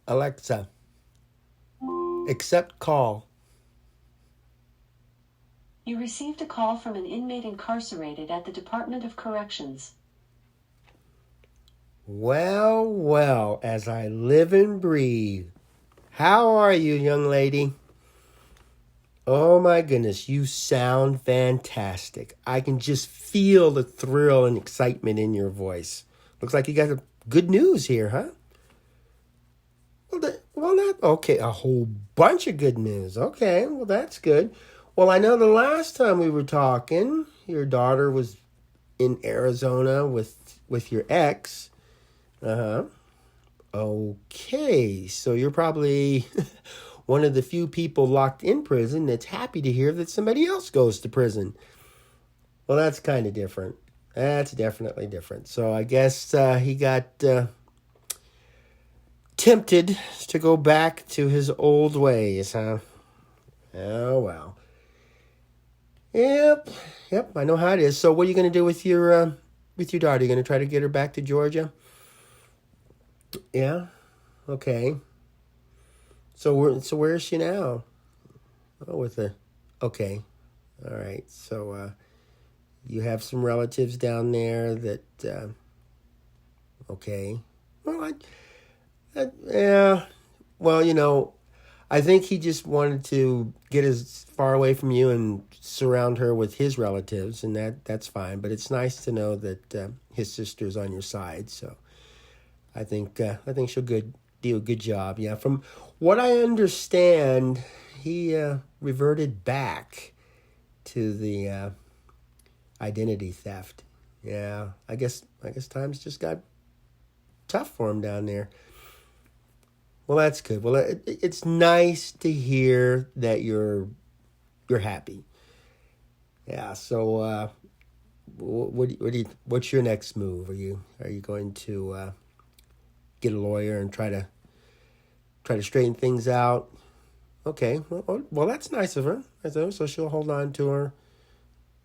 Alexa, accept call. You received a call from an inmate incarcerated at the Department of Corrections. Well, well, as I live and breathe. How are you, young lady? Oh my goodness, you sound fantastic. I can just feel the thrill and excitement in your voice. Looks like you got good news here, huh? Well, not okay. A whole bunch of good news. Okay, well, that's good. Well, I know the last time we were talking, your daughter was in Arizona with your ex. Uh huh. Okay, so you're probably one of the few people locked in prison that's happy to hear that somebody else goes to prison. Well, that's kind of different. That's definitely different. So I guess he got tempted to go back to his old ways, huh? Oh, well. Yep, yep, I know how it is. So what are you going to do with your daughter? You going to try to get her back to Georgia? Yeah, okay. So where is she now? Oh, with the okay, all right. So you have some relatives down there that okay. Well, yeah. Well, I think he just wanted to get as far away from you and surround her with his relatives, and that's fine. But it's nice to know that his sister's on your side. So I think she'll do a good job. Yeah, from what I understand, he reverted back to the identity theft. Yeah, I guess times just got tough for him down there. Well, that's good. Well, it's nice to hear that you're happy. Yeah. So, what's your next move? Are you going to get a lawyer and try to straighten things out? Okay. Well, that's nice of her. So she'll hold on to her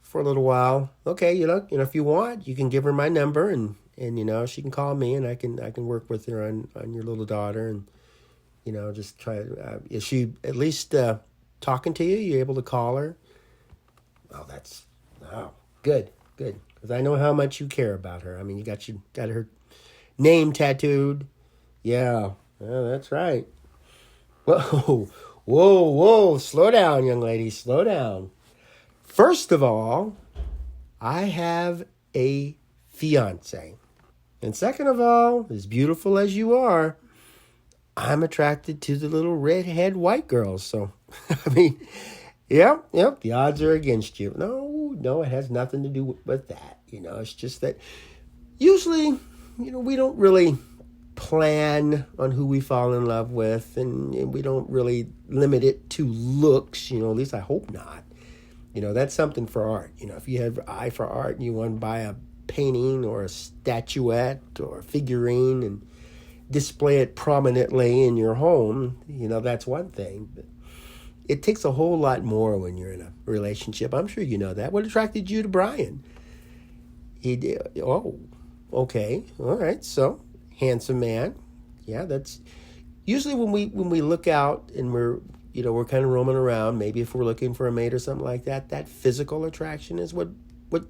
for a little while. Okay. If you want, you can give her my number and she can call me and I can work with her on your little daughter and just try. Is she at least talking to you? You able to call her? Oh, good, good. Because I know how much you care about her. I mean, you got her name tattooed. Yeah, yeah, that's right. Whoa, whoa! Slow down, young lady. Slow down. First of all, I have a fiance, and second of all, as beautiful as you are, I'm attracted to the little redhead white girls. So, I mean, yep, the odds are against you. No, it has nothing to do with that. It's just that usually, we don't really plan on who we fall in love with, and we don't really limit it to looks. At least I hope not. That's something for art. If you have an eye for art and you want to buy a painting or a statuette or a figurine and display it prominently in your home, that's one thing. But it takes a whole lot more when you're in a relationship. I'm sure you know that. What attracted you to Brian? He did. Oh, okay. All right. So, handsome man. Yeah, that's usually when we look out and we're kind of roaming around, maybe if we're looking for a mate or something like that, that physical attraction is what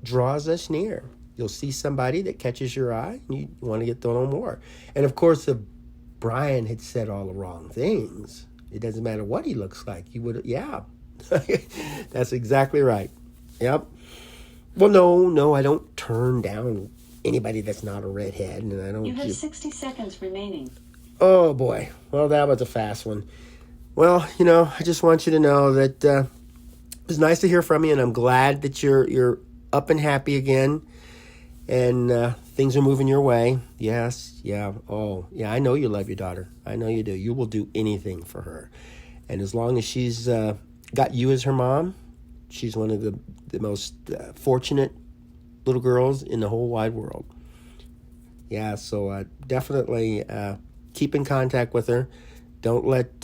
draws us near. You'll see somebody that catches your eye and you want to get to know more. And of course, if Brian had said all the wrong things, it doesn't matter what he looks like. You would, yeah. That's exactly right. Yep. Well, no, I don't turn down anybody that's not a redhead, and I don't. You have 60 seconds remaining. Oh boy. Well, that was a fast one. Well, I just want you to know that it was nice to hear from you, and I'm glad that you're up and happy again. And things are moving your way. Yes, yeah. Oh, yeah, I know you love your daughter. I know you do. You will do anything for her. And as long as she's got you as her mom, she's one of the most fortunate little girls in the whole wide world. Yeah, so definitely keep in contact with her. Don't let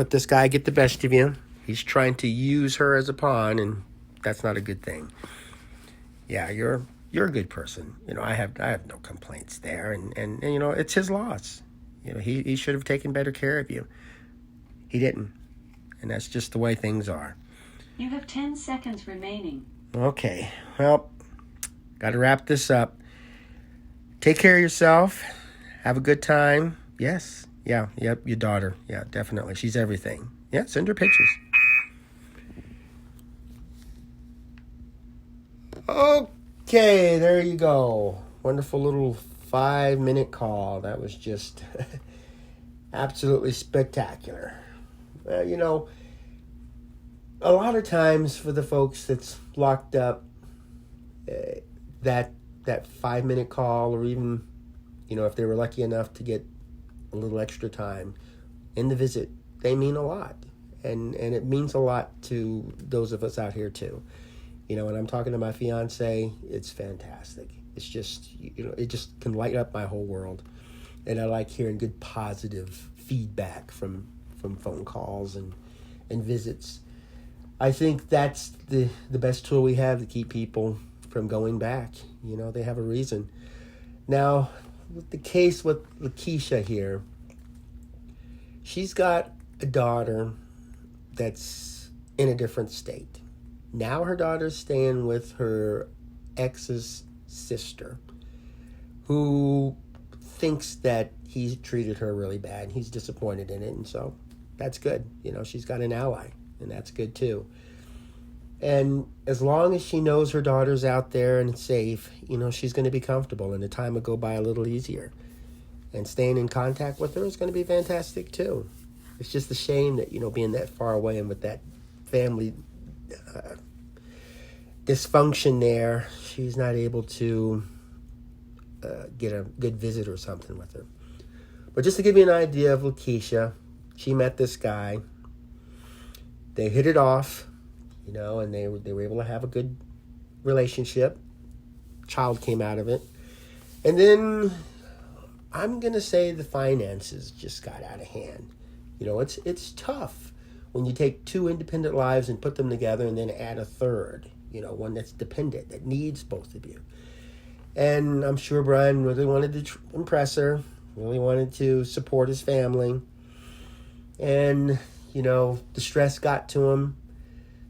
this guy get the best of you. He's trying to use her as a pawn, and that's not a good thing. Yeah, you're a good person. I have no complaints there, and it's his loss. He should have taken better care of you. He didn't. And that's just the way things are. You have 10 seconds remaining. Okay. Well, got to wrap this up. Take care of yourself. Have a good time. Yes. Yeah. Yep. Your daughter. Yeah, definitely. She's everything. Yeah. Send her pictures. Okay. There you go. Wonderful little 5-minute call. That was just absolutely spectacular. A lot of times for the folks that's locked up, that 5-minute call, or even, if they were lucky enough to get a little extra time in the visit, they mean a lot. And it means a lot to those of us out here too. When I'm talking to my fiance, it's fantastic. It's just, it just can light up my whole world. And I like hearing good positive feedback from phone calls and visits. I think that's the best tool we have to keep people from going back. They have a reason. Now, with the case with Laquisha here, she's got a daughter that's in a different state. Now her daughter's staying with her ex's sister, who thinks that he's treated her really bad. He's disappointed in it, and so that's good. She's got an ally, and that's good too. And as long as she knows her daughter's out there and safe, she's going to be comfortable, and the time will go by a little easier. And staying in contact with her is going to be fantastic too. It's just a shame that, being that far away and with that family dysfunction there, she's not able to get a good visit or something with her. But just to give you an idea of Laquisha, she met this guy. They hit it off, and they were able to have a good relationship. Child came out of it. And then I'm going to say the finances just got out of hand. It's tough when you take two independent lives and put them together and then add a third, one that's dependent, that needs both of you. And I'm sure Brian really wanted to impress her, really wanted to support his family. And, the stress got to him.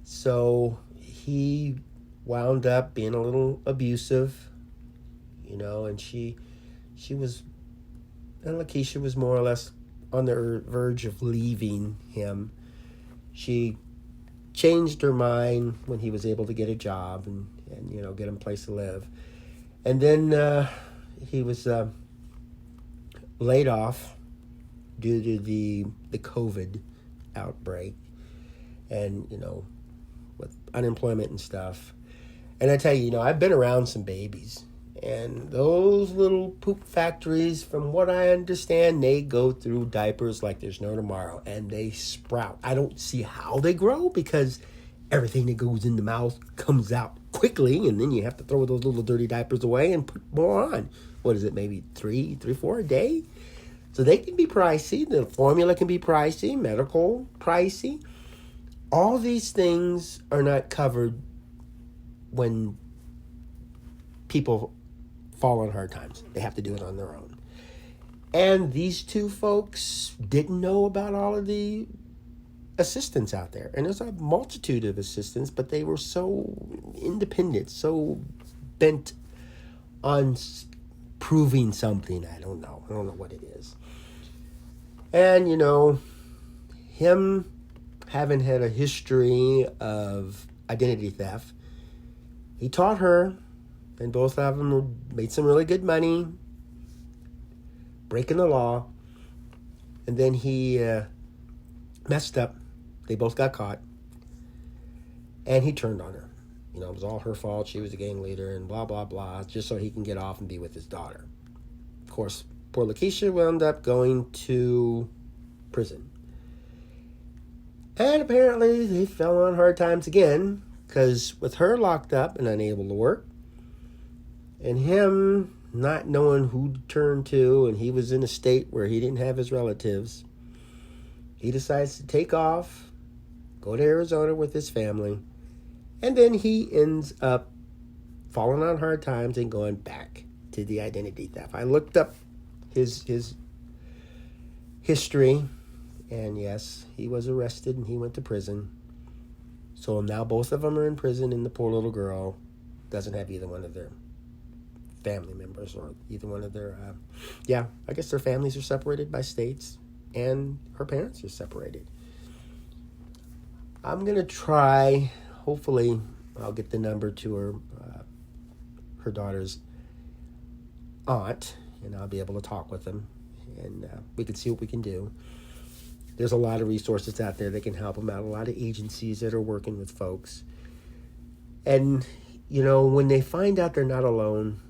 So he wound up being a little abusive, and Laquisha was more or less on the verge of leaving him. She changed her mind when he was able to get a job and get him a place to live. And then he was laid off due to the COVID outbreak and, with unemployment and stuff. And I tell you, I've been around some babies. And those little poop factories, from what I understand, they go through diapers like there's no tomorrow. And they sprout. I don't see how they grow, because everything that goes in the mouth comes out quickly. And then you have to throw those little dirty diapers away and put more on. What is it, maybe 4 a day? So they can be pricey. The formula can be pricey. Medical, pricey. All these things are not covered when people fall on hard times. They have to do it on their own. And these two folks didn't know about all of the assistance out there. And there's a multitude of assistance, but they were so independent, so bent on proving something. I don't know what it is. And, him having had a history of identity theft, he taught her, and both of them made some really good money, breaking the law. And then he messed up. They both got caught. And he turned on her. It was all her fault. She was a gang leader and blah, blah, blah, just so he can get off and be with his daughter. Of course, poor Laquisha wound up going to prison. And apparently they fell on hard times again, because with her locked up and unable to work, and him not knowing who to turn to, and he was in a state where he didn't have his relatives, he decides to take off, go to Arizona with his family, and then he ends up falling on hard times and going back to the identity theft. I looked up his history. And yes, he was arrested and he went to prison. So now both of them are in prison, and the poor little girl doesn't have either one of their family members or either one of their, I guess their families are separated by states, and her parents are separated. I'm going to try, hopefully I'll get the number to her daughter's aunt, and I'll be able to talk with them, and we can see what we can do. There's a lot of resources out there that can help them out, a lot of agencies that are working with folks. And, when they find out they're not alone,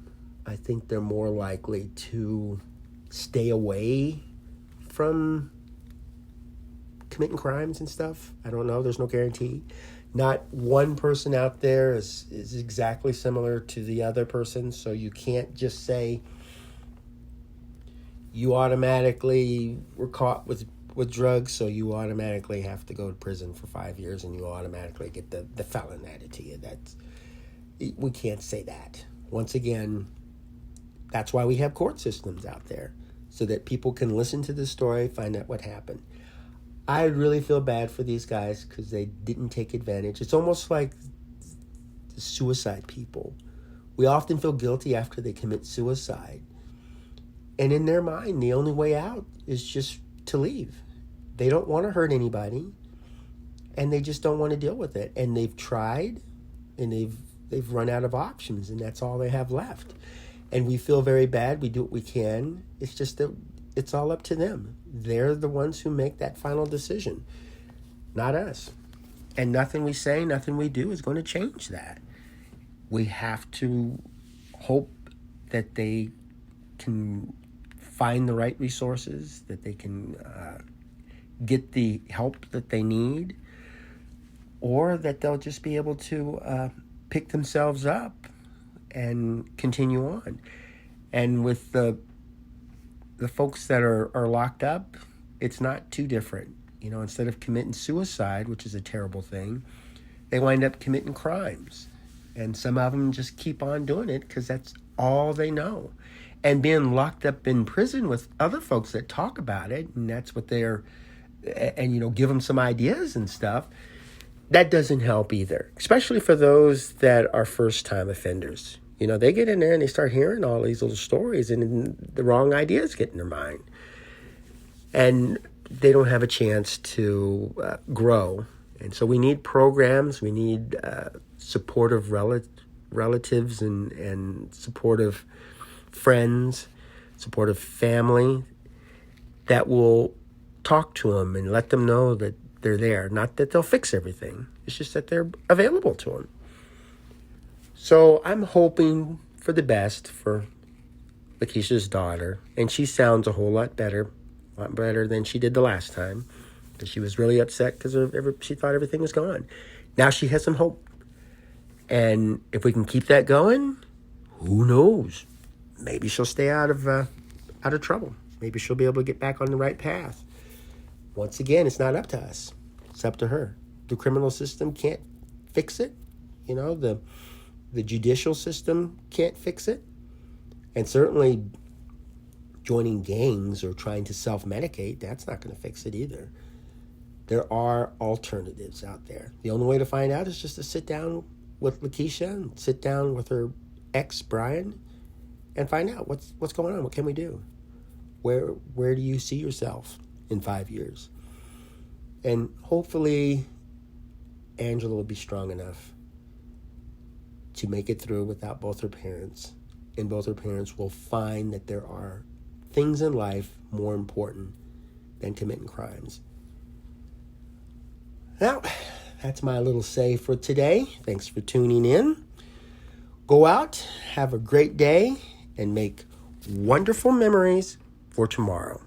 I think they're more likely to stay away from committing crimes and stuff. I don't know. There's no guarantee. Not one person out there is exactly similar to the other person, so you can't just say you automatically were caught with drugs, so you automatically have to go to prison for 5 years and you automatically get the felon added to you. We can't say that. Once again, that's why we have court systems out there, so that people can listen to the story, find out what happened. I really feel bad for these guys because they didn't take advantage. It's almost like suicide people. We often feel guilty after they commit suicide. And in their mind, the only way out is just to leave. They don't want to hurt anybody, and they just don't want to deal with it. And they've tried, and they've run out of options, and that's all they have left. And we feel very bad. We do what we can. It's just that it's all up to them. They're the ones who make that final decision, not us. And nothing we say, nothing we do is going to change that. We have to hope that they can find the right resources, that they can get the help that they need, or that they'll just be able to pick themselves up and continue on. And with the folks that are locked up, it's not too different. Instead of committing suicide, which is a terrible thing, they wind up committing crimes. And some of them just keep on doing it because that's all they know. And being locked up in prison with other folks that talk about it, and that's what give them some ideas and stuff, that doesn't help either, especially for those that are first-time offenders. They get in there and they start hearing all these little stories, and the wrong ideas get in their mind. And they don't have a chance to grow. And so we need programs, we need supportive relatives and supportive friends, supportive family that will talk to them and let them know that they're there. Not that they'll fix everything. It's just that they're available to them. So I'm hoping for the best for Laquisha's daughter. And she sounds a whole lot better than she did the last time. Because she was really upset because she thought everything was gone. Now she has some hope. And if we can keep that going, who knows? Maybe she'll stay out of trouble. Maybe she'll be able to get back on the right path. Once again, it's not up to us. It's up to her. The criminal system can't fix it. The judicial system can't fix it. And certainly joining gangs or trying to self-medicate, that's not going to fix it either. There are alternatives out there. The only way to find out is just to sit down with Laquisha and sit down with her ex, Brian, and find out what's going on. What can we do? Where do you see yourself in 5 years? And hopefully Angela will be strong enough to make it through without both her parents. And both her parents will find that there are things in life more important than committing crimes. Now, that's my little say for today. Thanks for tuning in. Go out, have a great day, and make wonderful memories for tomorrow.